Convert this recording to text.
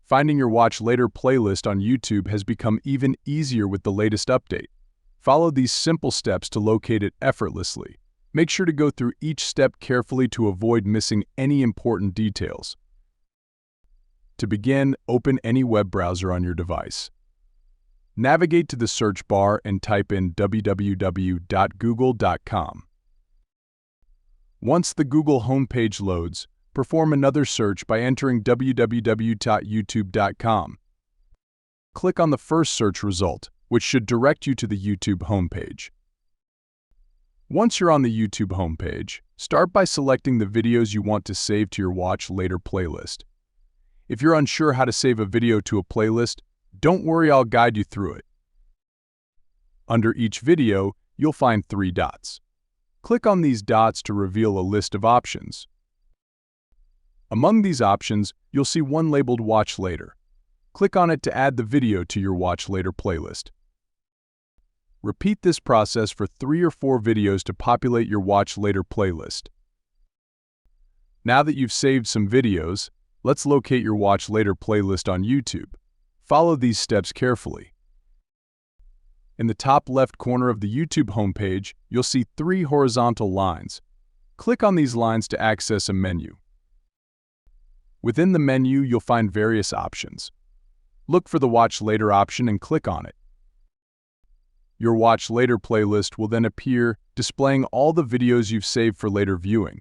Finding your Watch Later playlist on YouTube has become even easier with the latest update. Follow these simple steps to locate it effortlessly. Make sure to go through each step carefully to avoid missing any important details. To begin, open any web browser on your device. Navigate to the search bar and type in www.google.com. Once the Google homepage loads, perform another search by entering www.youtube.com. Click on the first search result, which should direct you to the YouTube homepage. Once you're on the YouTube homepage, start by selecting the videos you want to save to your Watch Later playlist. If you're unsure how to save a video to a playlist, don't worry, I'll guide you through it. Under each video, you'll find 3 dots. Click on these dots to reveal a list of options. Among these options, you'll see one labeled Watch Later. Click on it to add the video to your Watch Later playlist. Repeat this process for 3 or 4 videos to populate your Watch Later playlist. Now that you've saved some videos, let's locate your Watch Later playlist on YouTube. Follow these steps carefully. In the top left corner of the YouTube homepage, you'll see 3 horizontal lines. Click on these lines to access a menu. Within the menu, you'll find various options. Look for the Watch Later option and click on it. Your Watch Later playlist will then appear, displaying all the videos you've saved for later viewing.